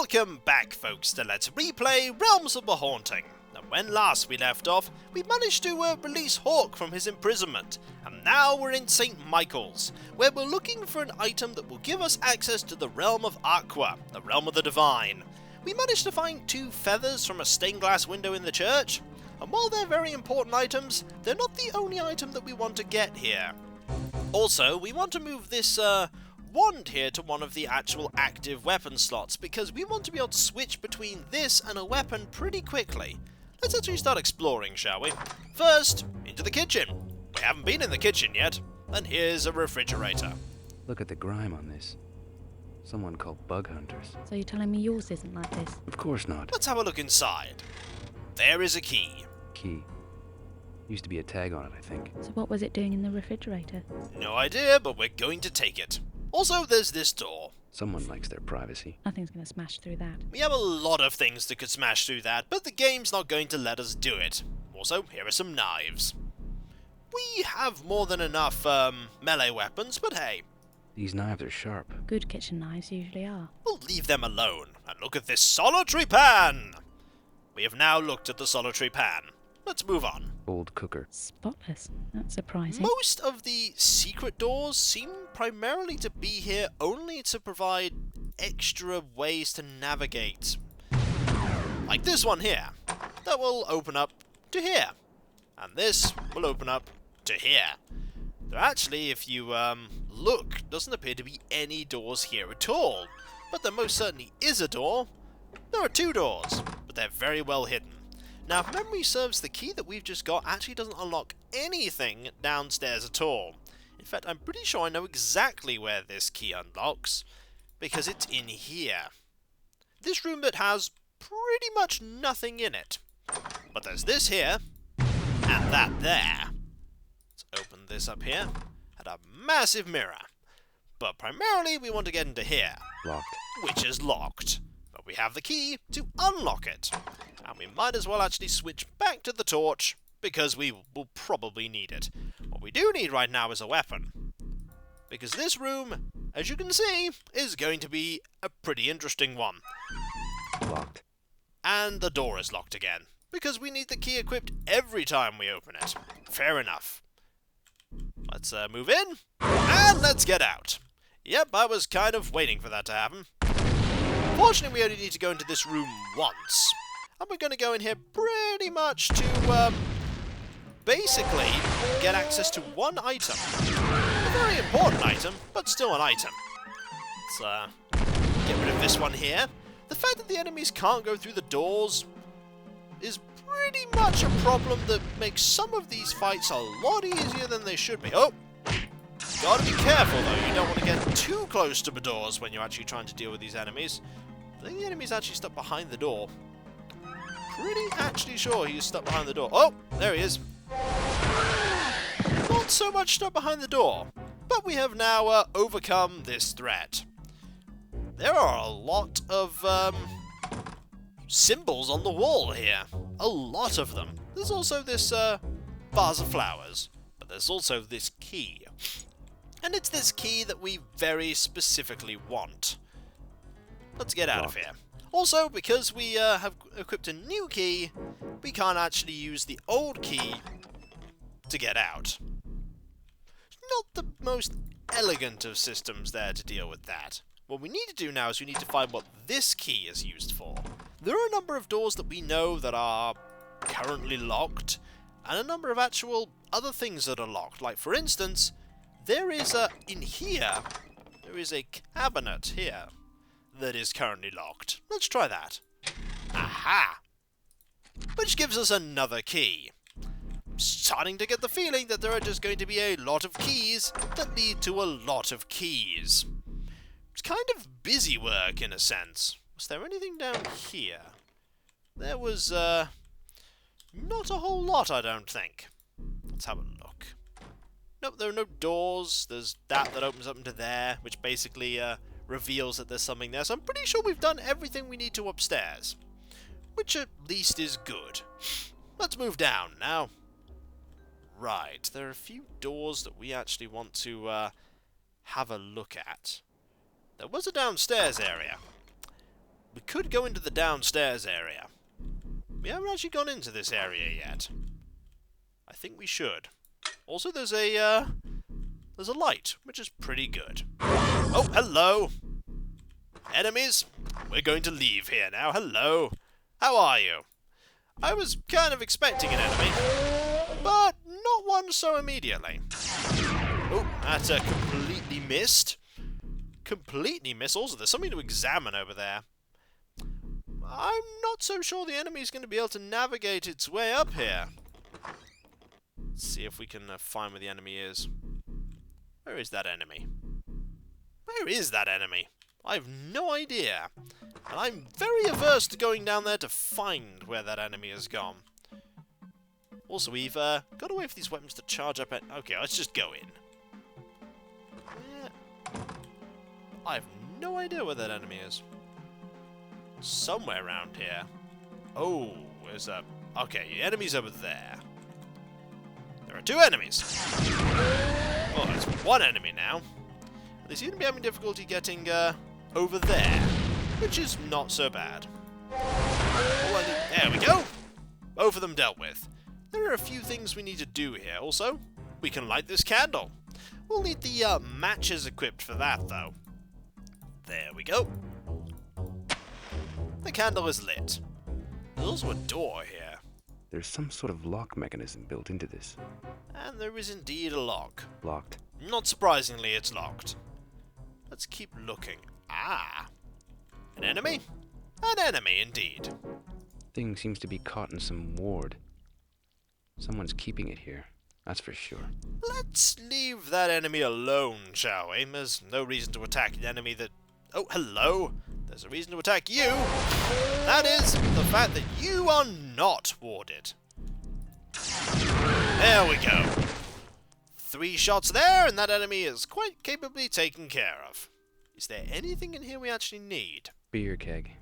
Welcome back, folks, to Let's Replay Realms of the Haunting. And when last we left off, we managed to release Hawk from his imprisonment, and now we're in St. Michael's, where we're looking for an item that will give us access to the realm of Aqua, the realm of the divine. We managed to find 2 feathers from a stained glass window in the church, and while they're very important items, they're not the only item that we want to get here. Also, we want to move this wand here to one of the actual active weapon slots, because we want to be able to switch between this and a weapon pretty quickly. Let's actually start exploring, shall we? First, into the kitchen. We haven't been in the kitchen yet, and here's a refrigerator. Look at the grime on this. Someone called bug hunters. So you're telling me yours isn't like this? Of course not. Let's have a look inside. There is a key. Key. Used to be a tag on it, I think. So what was it doing in the refrigerator? No idea, but we're going to take it. Also, there's this door. Someone likes their privacy. Nothing's going to smash through that. We have a lot of things that could smash through that, but the game's not going to let us do it. Also, here are some knives. We have more than enough, melee weapons, but hey. These knives are sharp. Good kitchen knives usually are. We'll leave them alone, and look at this solitary pan! We have now looked at the solitary pan. Let's move on. Old cooker. Spotless. That's surprising. Most of the secret doors seem primarily to be here only to provide extra ways to navigate. Like this one here. That will open up to here. And this will open up to here. There actually, if you look, doesn't appear to be any doors here at all. But there most certainly is a door. There are 2 doors, but they're very well hidden. Now, if memory serves, the key that we've just got actually doesn't unlock anything downstairs at all. In fact, I'm pretty sure I know exactly where this key unlocks, because it's in here. This room that has pretty much nothing in it. But there's this here, and that there. Let's open this up here, and a massive mirror. But primarily, we want to get into here. Locked. Which is locked. But we have the key to unlock it. And we might as well actually switch back to the torch, because we will probably need it. What we do need right now is a weapon. Because this room, as you can see, is going to be a pretty interesting one. Locked. And the door is locked again, because we need the key equipped every time we open it. Fair enough. Let's move in, and let's get out. Yep, I was kind of waiting for that to happen. Fortunately, we only need to go into this room once. And we're going to go in here pretty much to, basically get access to one item. A very important item, but still an item. Let's, get rid of this one here. The fact that the enemies can't go through the doors is pretty much a problem that makes some of these fights a lot easier than they should be. Oh! Gotta be careful, though. You don't want to get too close to the doors when you're actually trying to deal with these enemies. I think the enemy's actually stuck behind the door. Pretty actually sure he's stuck behind the door. Oh, there he is. Not so much stuck behind the door, but we have now overcome this threat. There are a lot of symbols on the wall here. A lot of them. There's also this vase of flowers, but there's also this key. And it's this key that we very specifically want. Let's get out of here. Also, because we have equipped a new key, we can't actually use the old key to get out. Not the most elegant of systems there to deal with that. What we need to do now is we need to find what this key is used for. There are a number of doors that we know that are currently locked, and a number of actual other things that are locked. Like, for instance, there is in here, there is a cabinet here that is currently locked. Let's try that. Aha! Which gives us another key. I'm starting to get the feeling that there are just going to be a lot of keys that lead to a lot of keys. It's kind of busy work in a sense. Was there anything down here? There was, not a whole lot, I don't think. Let's have a look. Nope, there are no doors. There's that opens up into there, which basically, reveals that there's something there, so I'm pretty sure we've done everything we need to upstairs. Which at least is good. Let's move down now. Right, there are a few doors that we actually want to have a look at. There was a downstairs area. We could go into the downstairs area. We haven't actually gone into this area yet. I think we should. Also, there's a light, which is pretty good. Oh, hello! Enemies, we're going to leave here now. Hello. How are you? I was kind of expecting an enemy, but not one so immediately. Oh, that's completely missed. Completely missed. Also, there's something to examine over there. I'm not so sure the enemy's going to be able to navigate its way up here. Let's see if we can find where the enemy is. Where is that enemy? Where is that enemy? I have no idea. And I'm very averse to going down there to find where that enemy has gone. Also, we've got to wait for these weapons to charge up. Okay, let's just go in. I have no idea where that enemy is. Somewhere around here. Oh, there's a... Okay, the enemy's over there. There are two enemies. Oh, there's one enemy now. They seem to be having difficulty getting over there, which is not so bad. Oh, there we go. Both of them dealt with. There are a few things we need to do here. Also, we can light this candle. We'll need the matches equipped for that, though. There we go. The candle is lit. There's also a door here. There's some sort of lock mechanism built into this. And there is indeed a lock. Locked. Not surprisingly, it's locked. Let's keep looking. Ah! An enemy? An enemy, indeed. Thing seems to be caught in some ward. Someone's keeping it here, that's for sure. Let's leave that enemy alone, shall we? There's no reason to attack an enemy that... Oh, hello! There's a reason to attack you! That is the fact that you are not warded. There we go. 3 shots there, and that enemy is quite capably taken care of. Is there anything in here we actually need? Beer keg.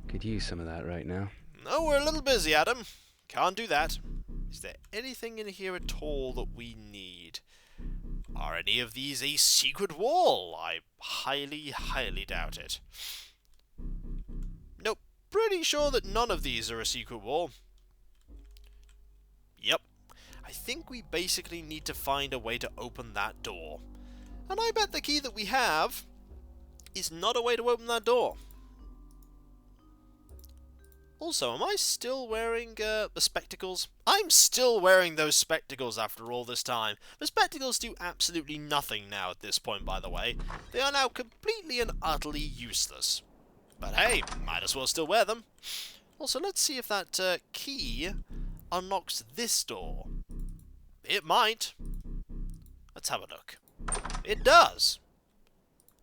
Could use some of that right now. No, we're a little busy, Adam. Can't do that. Is there anything in here at all that we need? Are any of these a secret wall? I highly, highly doubt it. Nope. Pretty sure that none of these are a secret wall. Yep. I think we basically need to find a way to open that door. And I bet the key that we have is not a way to open that door. Also, am I still wearing the spectacles? I'm still wearing those spectacles after all this time. The spectacles do absolutely nothing now at this point, by the way. They are now completely and utterly useless. But hey, might as well still wear them. Also, let's see if that key unlocks this door. It might. Let's have a look. It does.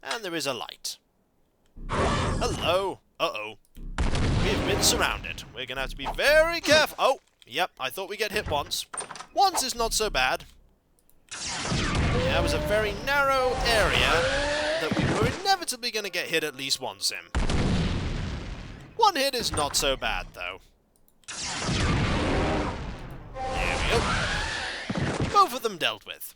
And there is a light. Hello. Uh-oh. We've been surrounded. We're going to have to be very careful. Oh, yep, I thought we'd get hit once. Once is not so bad. Yeah, it was a very narrow area that we were inevitably going to get hit at least once in. One hit is not so bad, though. There we go. Both of them dealt with.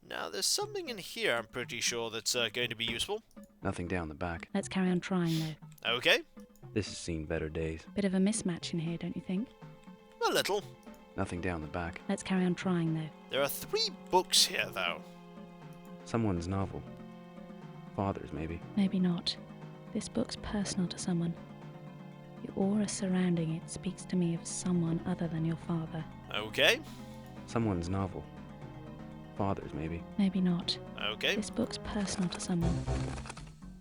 Now, there's something in here I'm pretty sure that's going to be useful. Nothing down the back. Let's carry on trying, though. Okay. This has seen better days. Bit of a mismatch in here, don't you think? A little. Nothing down the back. Let's carry on trying, though. There are 3 books here, though. Someone's novel. Father's, maybe. Maybe not. This book's personal to someone. The aura surrounding it speaks to me of someone other than your father. Okay. Someone's novel. Father's, maybe. Maybe not. Okay. This book's personal to someone.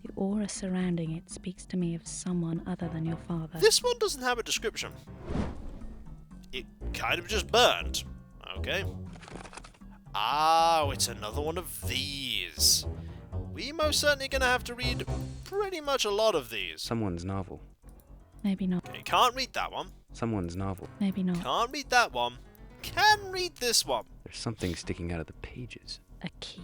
The aura surrounding it speaks to me of someone other than your father. This one doesn't have a description. It kind of just burned. Okay. Oh, it's another one of these. We most certainly gonna have to read pretty much a lot of these. Someone's novel. Maybe not. Okay, can't read that one. Someone's novel. Maybe not. Can't read that one. Can read this one. There's something sticking out of the pages. A key.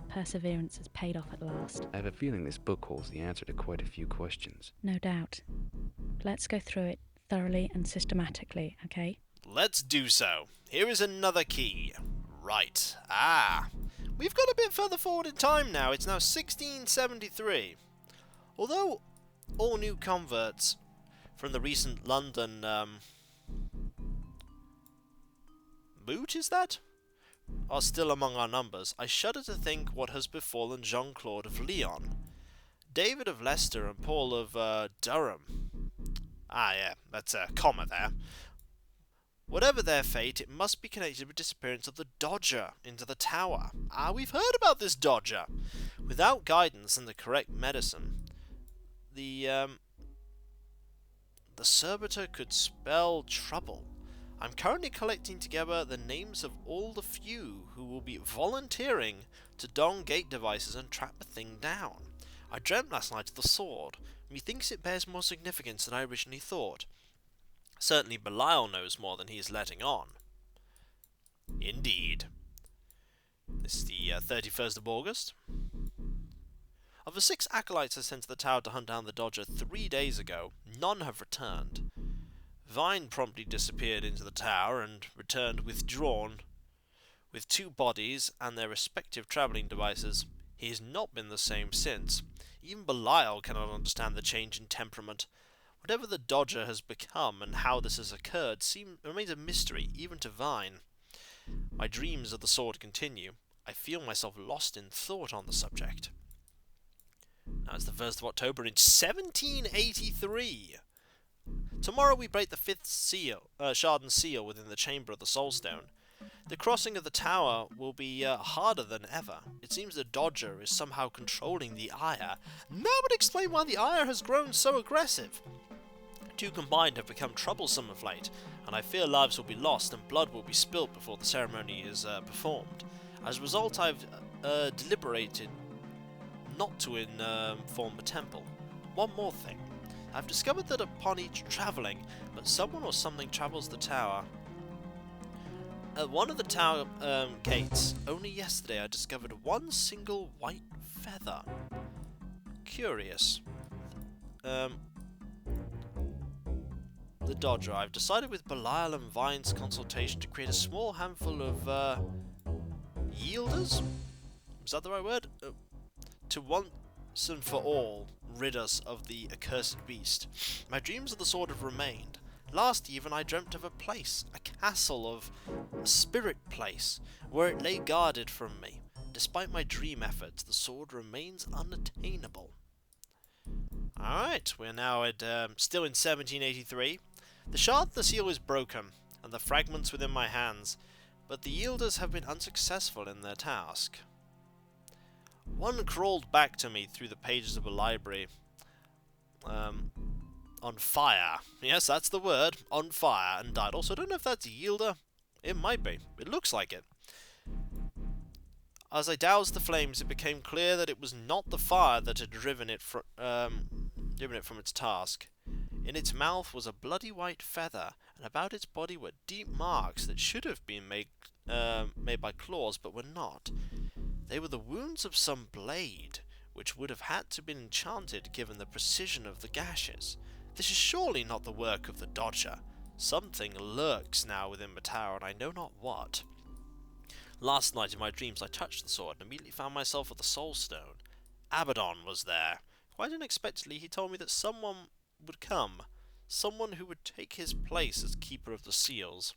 Perseverance has paid off at last. I have a feeling this book holds the answer to quite a few questions. No doubt. Let's go through it thoroughly and systematically, okay? Let's do so. Here is another key. Right. Ah. We've got a bit further forward in time now. It's now 1673. Although, all new converts from the recent London boot, is that? Are still among our numbers. I shudder to think what has befallen Jean-Claude of Lyon, David of Leicester, and Paul of Durham. Ah, yeah, that's a comma there. Whatever their fate, it must be connected with the disappearance of the Dodger into the tower. Ah, we've heard about this Dodger. Without guidance and the correct medicine, the servitor could spell trouble. I'm currently collecting together the names of all the few who will be volunteering to don gate devices and track the thing down. I dreamt last night of the sword. Methinks it bears more significance than I originally thought. Certainly Belial knows more than he is letting on. Indeed. This is the 31st of August. Of the 6 acolytes I sent to the tower to hunt down the Dodger 3 days ago, none have returned. Vine promptly disappeared into the tower and returned withdrawn with 2 bodies and their respective travelling devices. He has not been the same since. Even Belial cannot understand the change in temperament. Whatever the Dodger has become and how this has occurred remains a mystery, even to Vine. My dreams of the sword continue. I feel myself lost in thought on the subject. Now it's the 1st of October in 1783. Tomorrow we break the 5th seal, shard and seal within the chamber of the Soulstone. The crossing of the tower will be harder than ever. It seems the Dodger is somehow controlling the Ire. That would explain why the Ire has grown so aggressive. 2 combined have become troublesome of late, and I fear lives will be lost and blood will be spilt before the ceremony is performed. As a result, I've deliberated not to inform the temple. One more thing. I've discovered that upon each travelling, but someone or something travels the tower. At one of the tower gates, only yesterday I discovered one single white feather. Curious. The Dodger. I've decided with Belial and Vine's consultation to create a small handful of yielders? Is that the right word? To once and for all rid us of the accursed beast. My dreams of the sword have remained. Last even I dreamt of a place, a castle, of a spirit place, where it lay guarded from me. Despite my dream efforts, the sword remains unattainable. Alright, we're now at still in 1783. The shard of the seal is broken, and the fragments within my hands, but the yielders have been unsuccessful in their task. One crawled back to me through the pages of a library, on fire. Yes, that's the word, on fire, and died. Also, I don't know if that's a yielder. It might be. It looks like it. As I doused the flames, it became clear that it was not the fire that had driven it from its task. In its mouth was a bloody white feather, and about its body were deep marks that should have been made by claws, but were not. They were the wounds of some blade, which would have had to be enchanted given the precision of the gashes. This is surely not the work of the Dodger. Something lurks now within the tower, and I know not what. Last night in my dreams I touched the sword and immediately found myself at the Soulstone. Abaddon was there. Quite unexpectedly he told me that someone would come, someone who would take his place as keeper of the seals,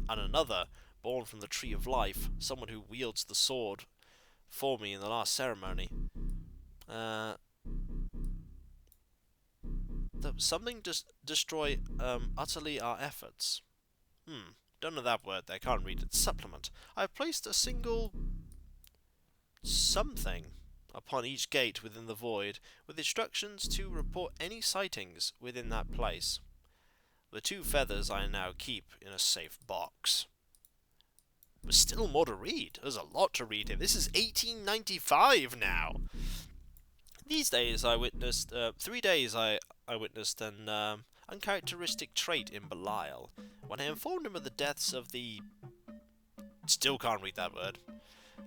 and another, born from the Tree of Life, someone who wields the sword for me in the last ceremony. Something destroy utterly our efforts. Don't know that word there, can't read it. Supplement. I have placed a single something upon each gate within the void, with instructions to report any sightings within that place. The 2 feathers I now keep in a safe box. There's still more to read. There's a lot to read here. This is 1895 now. These days I witnessed, 3 days I witnessed an uncharacteristic trait in Belial. When I informed him of the deaths of the... still can't read that word.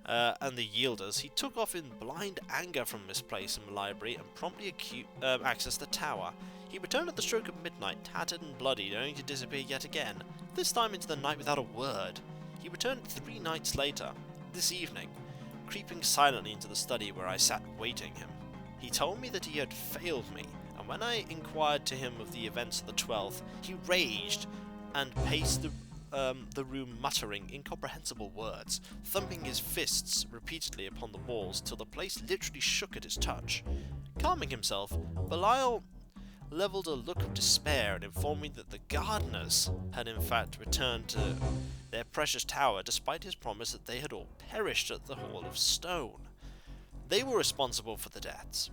And the yielders, he took off in blind anger from this place in the library and promptly accessed the tower. He returned at the stroke of midnight, tattered and bloodied, only to disappear yet again, this time into the night without a word. He returned 3 nights later, this evening, creeping silently into the study where I sat waiting him. He told me that he had failed me, and when I inquired to him of the events of the 12th, he raged and paced the room muttering incomprehensible words, thumping his fists repeatedly upon the walls till the place literally shook at his touch. Calming himself, Belial levelled a look of despair and informed me that the gardeners had in fact returned to their precious tower despite his promise that they had all perished at the Hall of Stone. They were responsible for the deaths.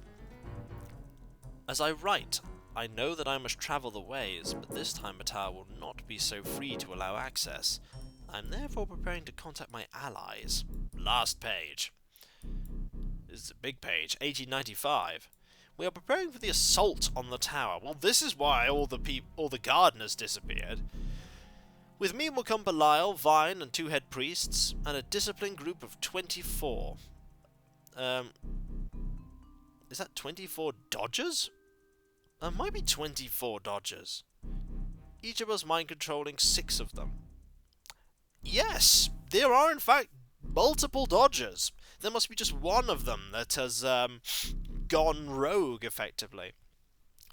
As I write, I know that I must travel the ways, but this time Matar will not be so free to allow access. I am therefore preparing to contact my allies. Last page. This is a big page, 1895. We are preparing for the assault on the tower. Well, this is why all the gardeners disappeared. With me will come Belial, Vine, and 2 head priests, and a disciplined group of 24. Is that 24 dodgers? There might be 24 dodgers. Each of us mind-controlling 6 of them. Yes, there are in fact multiple dodgers. There must be just one of them that has gone rogue, effectively.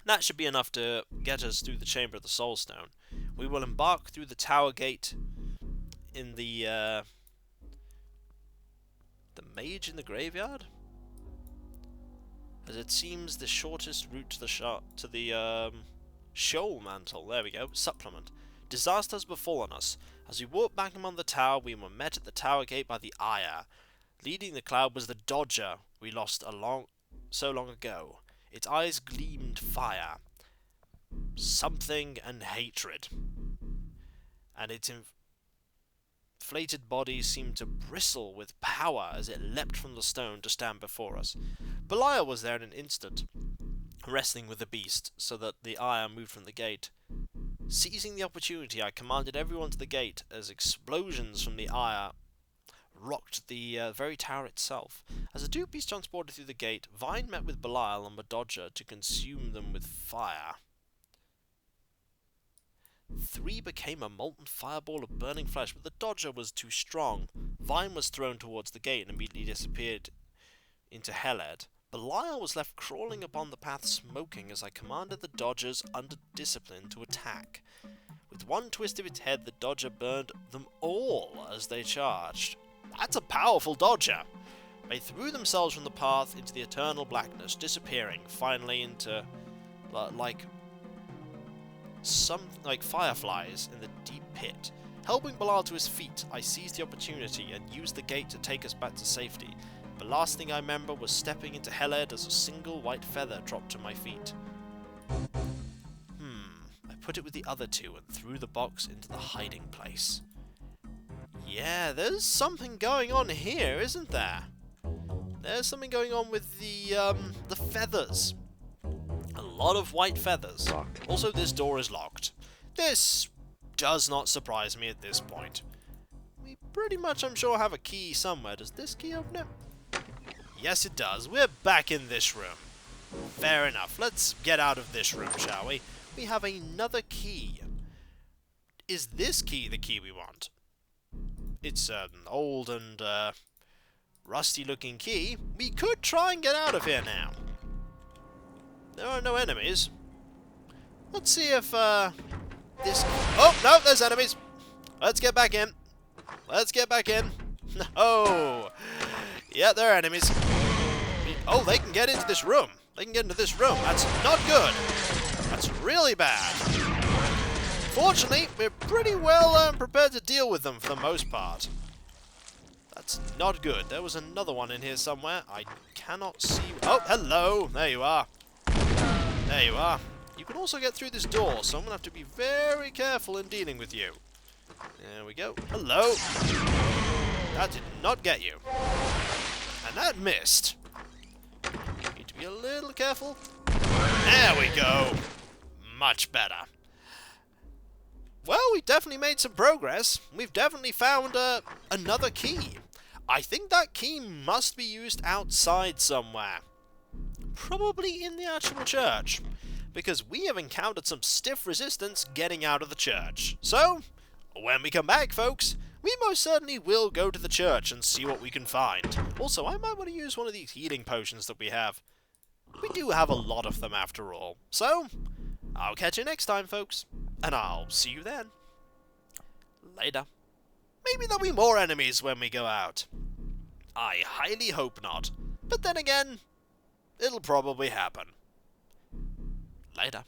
That should be enough to get us through the Chamber of the Soulstone. We will embark through the Tower Gate in the Mage in the Graveyard? As it seems the shortest route to the Shoal Mantle. There we go. Supplement. Disaster has befallen us. As we walked back among the tower, we were met at the Tower Gate by the Ire. Leading the cloud was the Dodger we lost so long ago. Its eyes gleamed fire, something and hatred, and its inflated body seemed to bristle with power as it leapt from the stone to stand before us. Belial was there in an instant, wrestling with the beast, so that the Ire moved from the gate. Seizing the opportunity, I commanded everyone to the gate as explosions from the Ire rocked the very tower itself. As the 2 beasts transported through the gate, Vine met with Belial and the Dodger to consume them with fire. 3 became a molten fireball of burning flesh, but the Dodger was too strong. Vine was thrown towards the gate and immediately disappeared into Heled. Belial was left crawling upon the path smoking as I commanded the Dodgers under discipline to attack. With one twist of its head, the Dodger burned them all as they charged. That's a powerful Dodger! They threw themselves from the path into the eternal blackness, disappearing finally into like fireflies in the deep pit. Helping Belial to his feet, I seized the opportunity and used the gate to take us back to safety. The last thing I remember was stepping into Heled as a single white feather dropped to my feet. I put it with the other 2 and threw the box into the hiding place. Yeah, there's something going on here, isn't there? There's something going on with the feathers. A lot of white feathers. Locked. Also, this door is locked. This does not surprise me at this point. We pretty much, I'm sure, have a key somewhere. Does this key open it? Yes, it does. We're back in this room. Fair enough. Let's get out of this room, shall we? We have another key. Is this key the key we want? It's an old and rusty-looking key. We could try and get out of here now. There are no enemies. Let's see if this... Oh, no, there's enemies. Let's get back in. Let's get back in. No. Yeah, there are enemies. Oh, they can get into this room. They can get into this room. That's not good. That's really bad. Fortunately, we're pretty well prepared to deal with them for the most part. That's not good. There was another one in here somewhere. I cannot see... Oh, hello. There you are. There you are. You can also get through this door, so I'm going to have to be very careful in dealing with you. There we go. Hello. That did not get you. And that missed. Need to be a little careful. There we go. Much better. Well, we definitely made some progress. We've definitely found another key. I think that key must be used outside somewhere. Probably in the actual church. Because we have encountered some stiff resistance getting out of the church. So, when we come back, folks, we most certainly will go to the church and see what we can find. Also, I might want to use one of these healing potions that we have. We do have a lot of them after all. So, I'll catch you next time, folks. And I'll see you then. Later. Maybe there'll be more enemies when we go out. I highly hope not. But then again, it'll probably happen. Later.